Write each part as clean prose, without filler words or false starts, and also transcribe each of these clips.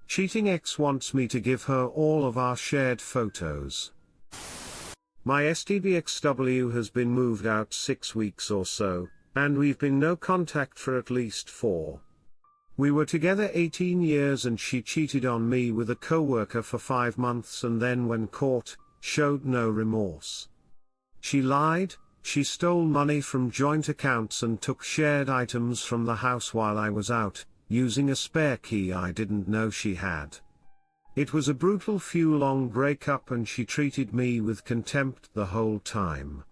Cheating ex wants me to give her all of our shared photos. My STBXW has been moved out 6 weeks or so, and we've been no contact for at least 4. We were together 18 years and she cheated on me with a co-worker for 5 months and then when caught, showed no remorse. She lied, she stole money from joint accounts and took shared items from the house while I was out, using a spare key I didn't know she had. It was a brutal few-long breakup and she treated me with contempt the whole time.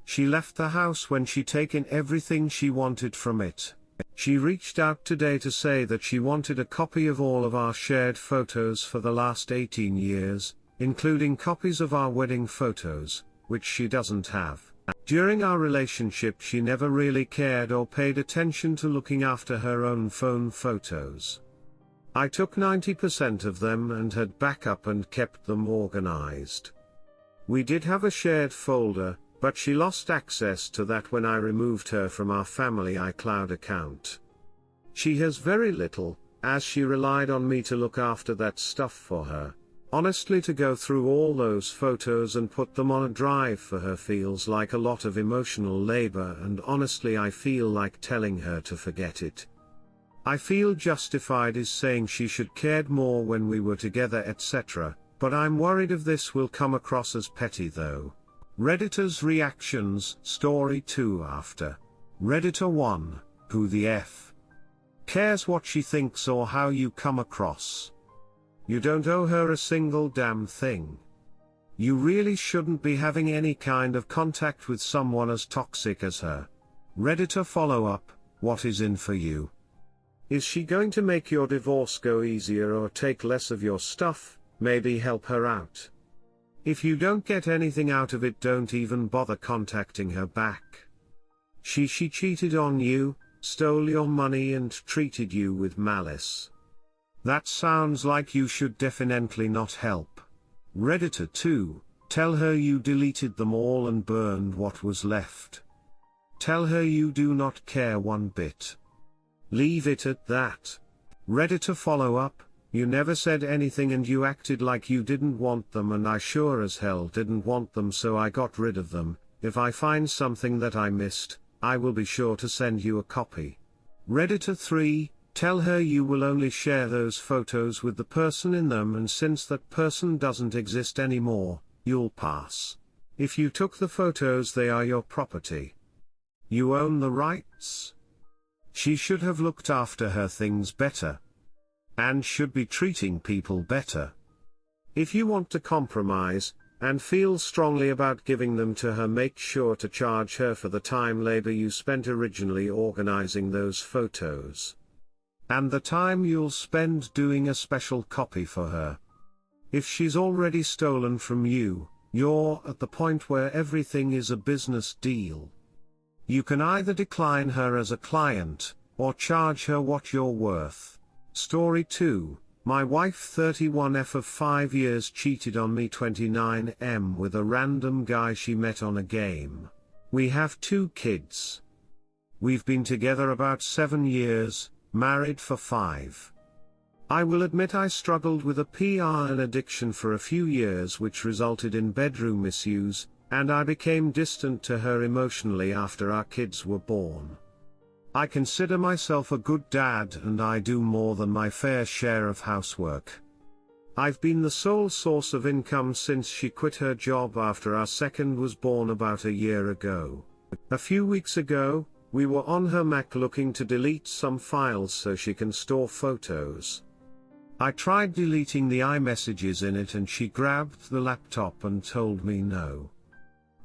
She left the house when she'd taken everything she wanted from it. She reached out today to say that she wanted a copy of all of our shared photos for the last 18 years, including copies of our wedding photos, which she doesn't have. During our relationship she never really cared or paid attention to looking after her own phone photos. I took 90% of them and had backup and kept them organized. We did have a shared folder, but she lost access to that when I removed her from our family iCloud account. She has very little, as she relied on me to look after that stuff for her. Honestly, to go through all those photos and put them on a drive for her feels like a lot of emotional labor, and honestly I feel like telling her to forget it. I feel justified is saying she should cared more when we were together etc., but I'm worried if this will come across as petty though. Redditors' reactions, story 2 after. Redditor 1, who the F cares what she thinks or how you come across? You don't owe her a single damn thing. You really shouldn't be having any kind of contact with someone as toxic as her. Redditor follow-up, what is in for you? Is she going to make your divorce go easier or take less of your stuff, maybe help her out? If you don't get anything out of it, don't even bother contacting her back. She cheated on you, stole your money and treated you with malice. That sounds like you should definitely not help. Redditor 2, tell her you deleted them all and burned what was left. Tell her you do not care one bit. Leave it at that. Redditor follow-up, you never said anything and you acted like you didn't want them and I sure as hell didn't want them, so I got rid of them. If I find something that I missed, I will be sure to send you a copy. Redditor 3, tell her you will only share those photos with the person in them, and since that person doesn't exist anymore, you'll pass. If you took the photos, they are your property. You own the rights. She should have looked after her things better. And should be treating people better. If you want to compromise, and feel strongly about giving them to her, make sure to charge her for the time labor you spent originally organizing those photos. And the time you'll spend doing a special copy for her. If she's already stolen from you, you're at the point where everything is a business deal. You can either decline her as a client, or charge her what you're worth. Story 2, my wife 31F of 5 years cheated on me 29M with a random guy she met on a game. We have 2 kids. We've been together about 7 years, married for 5. I will admit I struggled with a PR and addiction for a few years, which resulted in bedroom misuse, and I became distant to her emotionally after our kids were born. I consider myself a good dad and I do more than my fair share of housework. I've been the sole source of income since she quit her job after our second was born about a year ago. A few weeks ago, we were on her Mac looking to delete some files so she can store photos. I tried deleting the iMessages in it and she grabbed the laptop and told me no.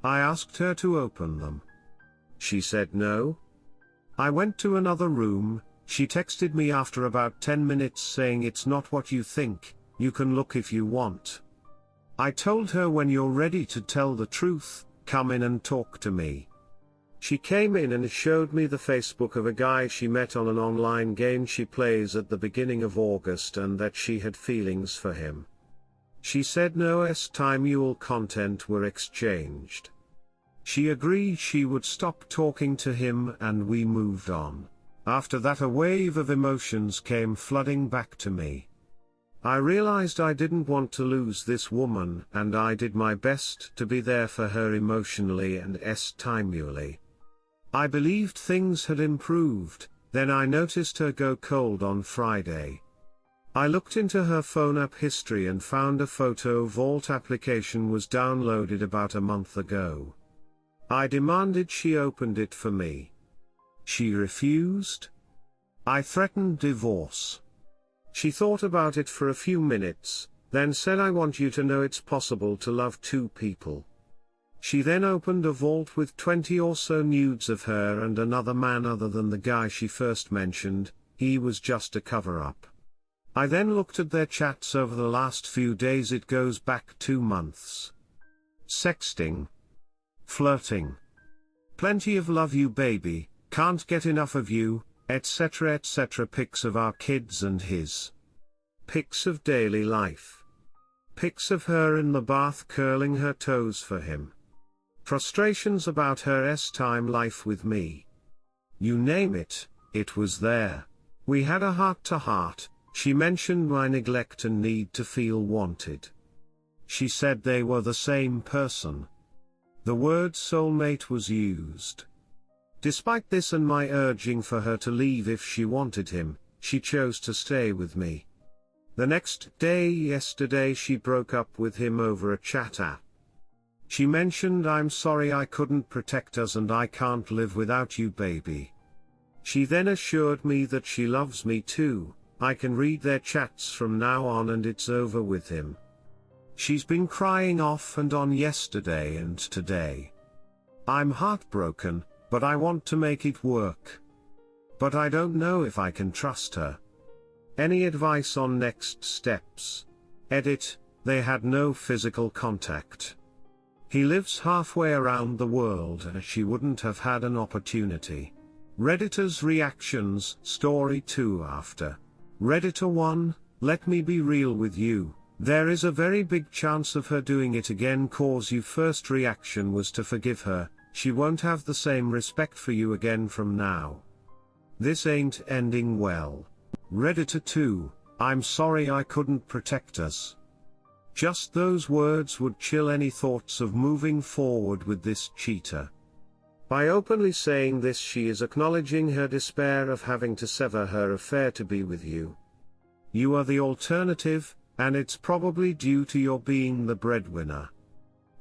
I asked her to open them. She said no. I went to another room. She texted me after about 10 minutes saying it's not what you think, you can look if you want. I told her when you're ready to tell the truth, come in and talk to me. She came in and showed me the Facebook of a guy she met on an online game she plays at the beginning of August and that she had feelings for him. She said no content were exchanged. She agreed she would stop talking to him and we moved on. After that a wave of emotions came flooding back to me. I realized I didn't want to lose this woman, and I did my best to be there for her emotionally and estimately. I believed things had improved, then I noticed her go cold on Friday. I looked into her phone app history and found a photo vault application was downloaded about a month ago. I demanded she opened it for me. She refused. I threatened divorce. She thought about it for a few minutes, then said, "I want you to know it's possible to love two people." She then opened a vault with 20 or so nudes of her and another man other than the guy she first mentioned. He was just a cover-up. I then looked at their chats over the last few days. It goes back 2 months. Sexting. Flirting. Plenty of "love you baby, can't get enough of you," etc. etc. Pics of our kids and his. Pics of daily life. Pics of her in the bath curling her toes for him. Frustrations about her time life with me. You name it, it was there. We had a heart-to-heart. She mentioned my neglect and need to feel wanted. She said they were the same person. The word soulmate was used. Despite this and my urging for her to leave if she wanted him, she chose to stay with me. The next day, yesterday, she broke up with him over a chat app. She mentioned, "I'm sorry I couldn't protect us and I can't live without you baby." She then assured me that she loves me too. I can read their chats from now on and it's over with him. She's been crying off and on yesterday and today. I'm heartbroken, but I want to make it work. But I don't know if I can trust her. Any advice on next steps? Edit, they had no physical contact. He lives halfway around the world and she wouldn't have had an opportunity. Redditors' reactions, story 2 after. Redditor 1, let me be real with you. There is a very big chance of her doing it again cause your first reaction was to forgive her. She won't have the same respect for you again from now. This ain't ending well. Redditor 2, I'm sorry I couldn't protect us. Just those words would chill any thoughts of moving forward with this cheater. By openly saying this, she is acknowledging her despair of having to sever her affair to be with you. You are the alternative, and it's probably due to your being the breadwinner.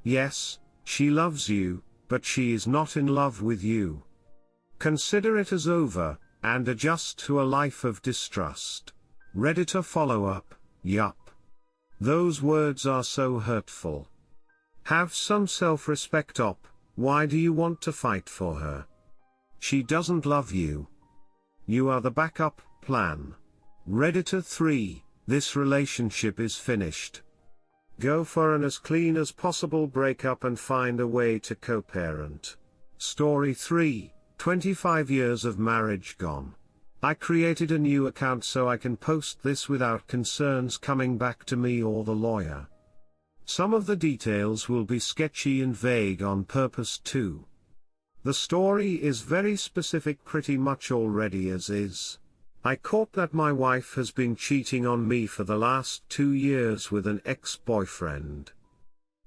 Yes, she loves you, but she is not in love with you. Consider it as over, and adjust to a life of distrust. Redditor follow-up, yup. Those words are so hurtful. Have some self-respect op, why do you want to fight for her? She doesn't love you. You are the backup plan. Redditor 3, this relationship is finished. Go for an as clean as possible breakup and find a way to co-parent. Story 3, 25 years of marriage gone. I created a new account so I can post this without concerns coming back to me or the lawyer. Some of the details will be sketchy and vague on purpose too. The story is very specific pretty much already as is. I caught that my wife has been cheating on me for the last 2 years with an ex-boyfriend.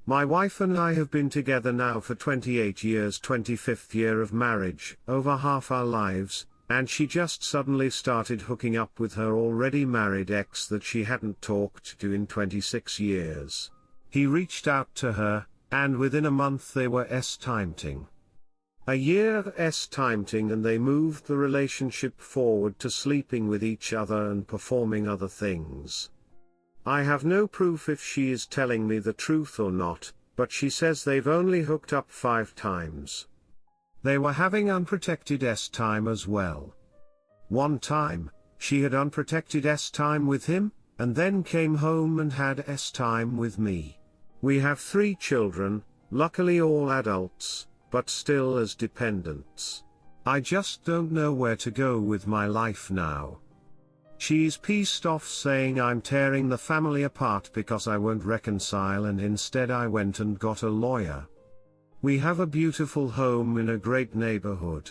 My wife and I have been together now for 28 years, 25th year of marriage, over half our lives, and she just suddenly started hooking up with her already married ex that she hadn't talked to in 26 years. He reached out to her, and within a month they were estimating. A year estimating, and they moved the relationship forward to sleeping with each other and performing other things. I have no proof if she is telling me the truth or not, but she says they've only hooked up 5 times. They were having unprotected time as well. One time, she had unprotected time with him, and then came home and had time with me. We have 3 children, luckily all adults, but still as dependents. I just don't know where to go with my life now. She's pissed off saying I'm tearing the family apart because I won't reconcile, and instead I went and got a lawyer. We have a beautiful home in a great neighborhood.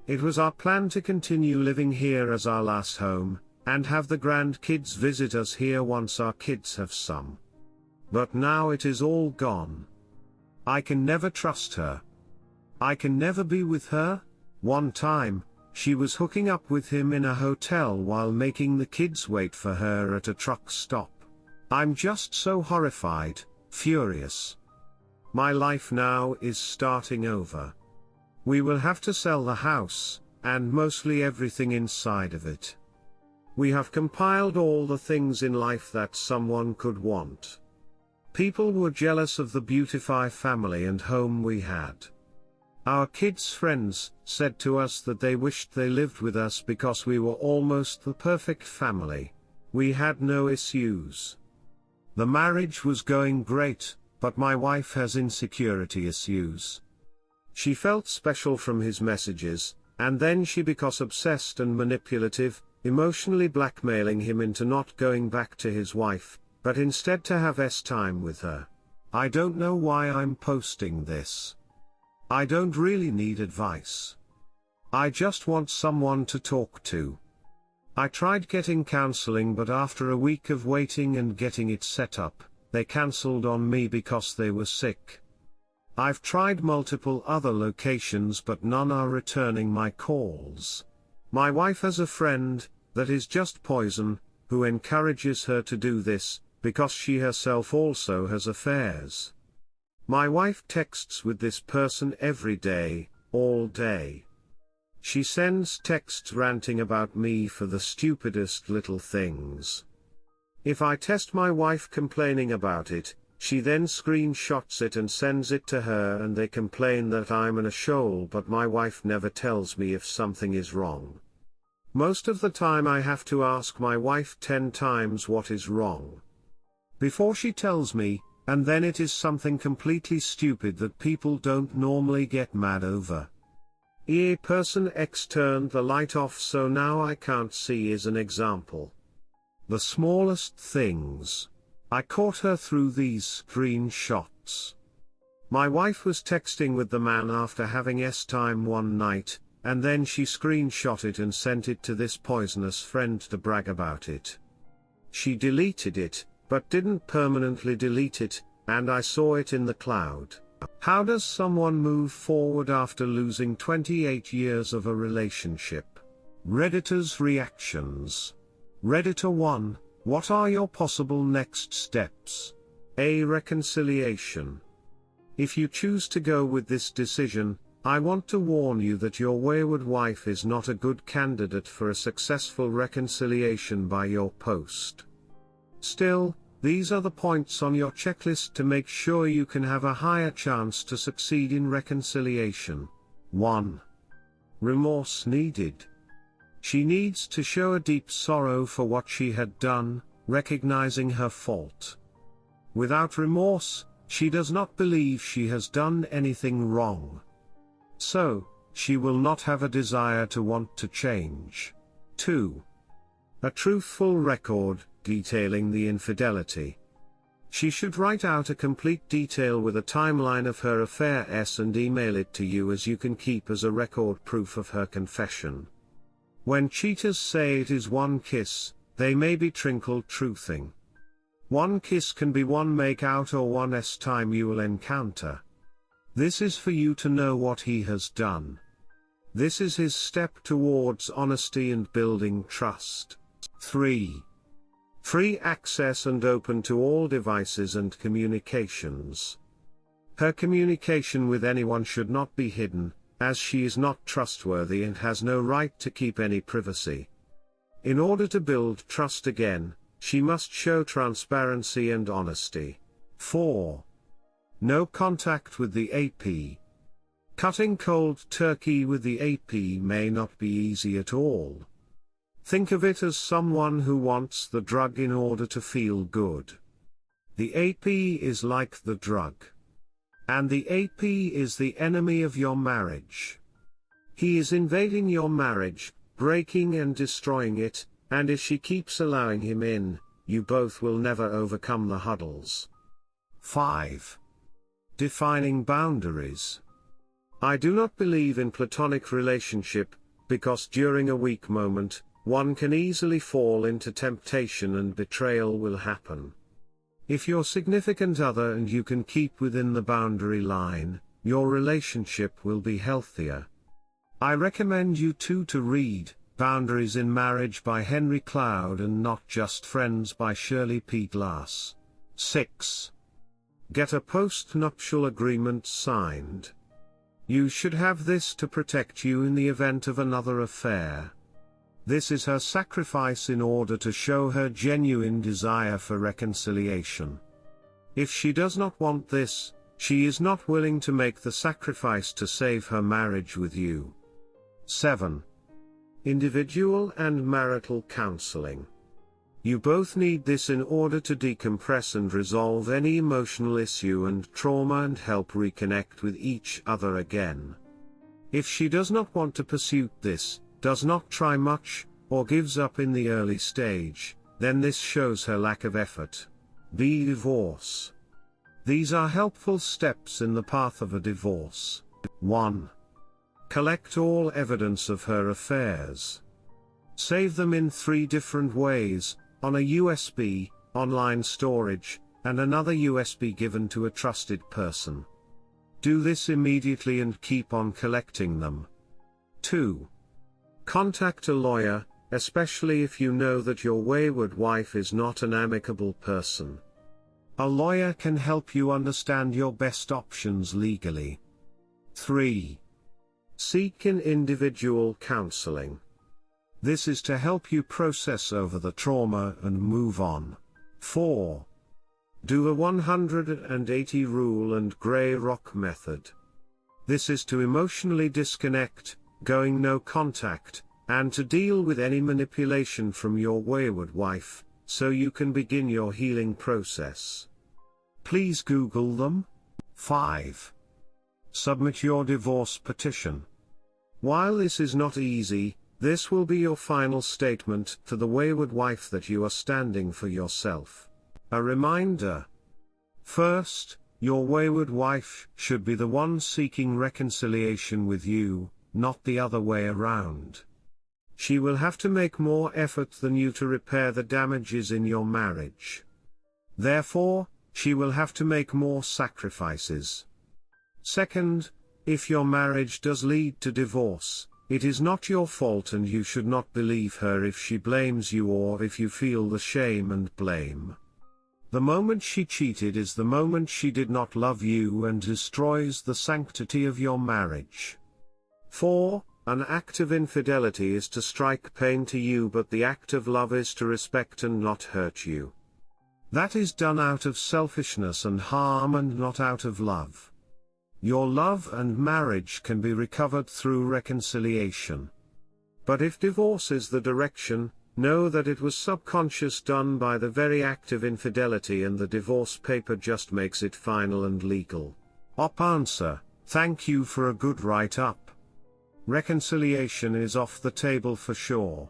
It was our plan to continue living here as our last home, and have the grandkids visit us here once our kids have some. But now it is all gone. I can never trust her. I can never be with her. One time, she was hooking up with him in a hotel while making the kids wait for her at a truck stop. I'm just so horrified, furious. My life now is starting over. We will have to sell the house, and mostly everything inside of it. We have compiled all the things in life that someone could want. People were jealous of the beautiful family and home we had. Our kids' friends said to us that they wished they lived with us because we were almost the perfect family. We had no issues. The marriage was going great, but my wife has insecurity issues. She felt special from his messages, and then she becomes obsessed and manipulative, emotionally blackmailing him into not going back to his wife, but instead to have time with her. I don't know why I'm posting this. I don't really need advice. I just want someone to talk to. I tried getting counseling, but after a week of waiting and getting it set up, they cancelled on me because they were sick. I've tried multiple other locations, but none are returning my calls. My wife has a friend, that is just poison, who encourages her to do this, because she herself also has affairs. My wife texts with this person every day, all day. She sends texts ranting about me for the stupidest little things. If I test my wife complaining about it, she then screenshots it and sends it to her, and they complain that I'm an asshole, but my wife never tells me if something is wrong. Most of the time I have to ask my wife 10 times what is wrong before she tells me, and then it is something completely stupid that people don't normally get mad over. Person X turned the light off, so now I can't see is an example. The smallest things. I caught her through these screenshots. My wife was texting with the man after having time one night, and then she screenshot it and sent it to this poisonous friend to brag about it. She deleted it, but didn't permanently delete it, and I saw it in the cloud. How does someone move forward after losing 28 years of a relationship? Redditors' reactions. Redditor 1, what are your possible next steps? A. Reconciliation. If you choose to go with this decision, I want to warn you that your wayward wife is not a good candidate for a successful reconciliation by your post. Still, these are the points on your checklist to make sure you can have a higher chance to succeed in reconciliation. 1. Remorse needed. She needs to show a deep sorrow for what she had done, recognizing her fault. Without remorse, she does not believe she has done anything wrong. So, she will not have a desire to want to change. 2. A truthful record, detailing the infidelity. She should write out a complete detail with a timeline of her affairs and email it to you, as you can keep as a record proof of her confession. When cheaters say it is one kiss, they may be trickled truthing. One kiss can be one make out or one time you will encounter. This is for you to know what he has done. This is his step towards honesty and building trust. 3. Free access and open to all devices and communications. Her communication with anyone should not be hidden, as she is not trustworthy and has no right to keep any privacy. In order to build trust again, she must show transparency and honesty. 4. No contact with the AP. Cutting cold turkey with the AP may not be easy at all. Think of it as someone who wants the drug in order to feel good. The AP is like the drug. And the AP is the enemy of your marriage. He is invading your marriage, breaking and destroying it, and if she keeps allowing him in, you both will never overcome the hurdles. 5. Defining boundaries. I do not believe in platonic relationship, because during a weak moment, one can easily fall into temptation and betrayal will happen. If your significant other and you can keep within the boundary line, your relationship will be healthier. I recommend you too to read Boundaries in Marriage by Henry Cloud and Not Just Friends by Shirley P. Glass. 6. Get a post-nuptial agreement signed. You should have this to protect you in the event of another affair. This is her sacrifice in order to show her genuine desire for reconciliation. If she does not want this, she is not willing to make the sacrifice to save her marriage with you. 7. Individual and marital counseling. You both need this in order to decompress and resolve any emotional issue and trauma and help reconnect with each other again. If she does not want to pursue this, does not try much, or gives up in the early stage, then this shows her lack of effort. B. Divorce. These are helpful steps in the path of a divorce. 1. Collect all evidence of her affairs. Save them in 3 different ways, on a USB, online storage, and another USB given to a trusted person. Do this immediately and keep on collecting them. 2. Contact a lawyer, especially if you know that your wayward wife is not an amicable person. A lawyer can help you understand your best options legally. 3. Seek an individual counseling. This is to help you process over the trauma and move on. 4. Do a 180 rule and gray rock method. This is to emotionally disconnect, going no contact, and to deal with any manipulation from your wayward wife, so you can begin your healing process. Please Google them. 5. Submit your divorce petition. While this is not easy, this will be your final statement to the wayward wife that you are standing for yourself. A reminder. First, your wayward wife should be the one seeking reconciliation with you, not the other way around. She will have to make more effort than you to repair the damages in your marriage. Therefore, she will have to make more sacrifices. Second, if your marriage does lead to divorce, it is not your fault and you should not believe her if she blames you or if you feel the shame and blame. The moment she cheated is the moment she did not love you and destroys the sanctity of your marriage. 4. An act of infidelity is to strike pain to you, but the act of love is to respect and not hurt you. That is done out of selfishness and harm and not out of love. Your love and marriage can be recovered through reconciliation. But if divorce is the direction, know that it was subconscious, done by the very act of infidelity, and the divorce paper just makes it final and legal. Op answer: thank you for a good write-up. Reconciliation is off the table for sure.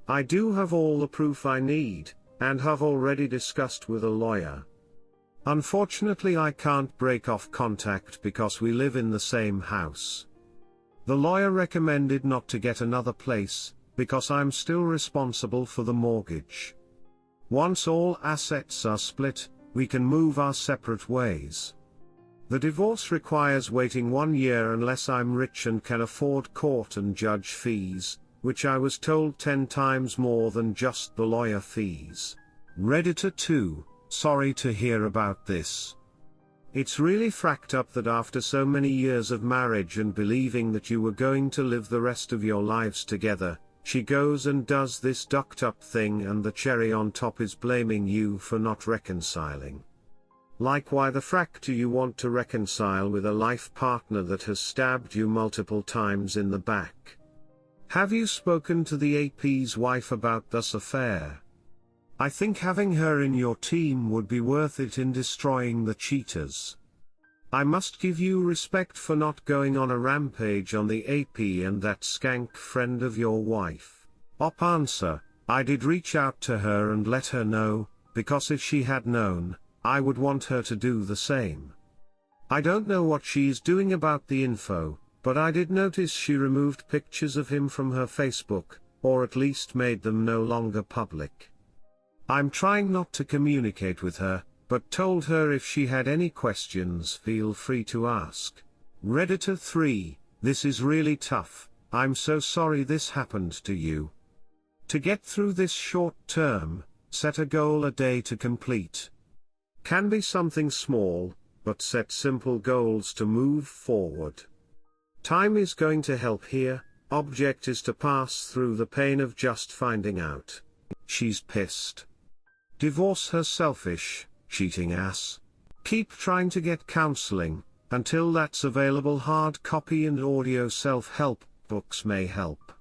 I do have all the proof I need, and have already discussed with a lawyer. Unfortunately, I can't break off contact because we live in the same house. The lawyer recommended not to get another place, because I'm still responsible for the mortgage. Once all assets are split, we can move our separate ways. The divorce requires waiting 1 year unless I'm rich and can afford court and judge fees, which I was told 10 times more than just the lawyer fees. Redditor 2, sorry to hear about this. It's really fracked up that after so many years of marriage and believing that you were going to live the rest of your lives together, she goes and does this ducked up thing, and the cherry on top is blaming you for not reconciling. Like, why the frack do you want to reconcile with a life partner that has stabbed you multiple times in the back? Have you spoken to the AP's wife about this affair? I think having her in your team would be worth it in destroying the cheaters. I must give you respect for not going on a rampage on the AP and that skank friend of your wife. Op answer: I did reach out to her and let her know, because if she had known, I would want her to do the same. I don't know what she's doing about the info, but I did notice she removed pictures of him from her Facebook, or at least made them no longer public. I'm trying not to communicate with her, but told her if she had any questions feel free to ask. Redditor 3, this is really tough, I'm so sorry this happened to you. To get through this short term, set a goal a day to complete. Can be something small, but set simple goals to move forward. Time is going to help here, object is to pass through the pain of just finding out. She's pissed. Divorce her selfish, cheating ass. Keep trying to get counseling, until that's available. Hard copy and audio self-help books may help.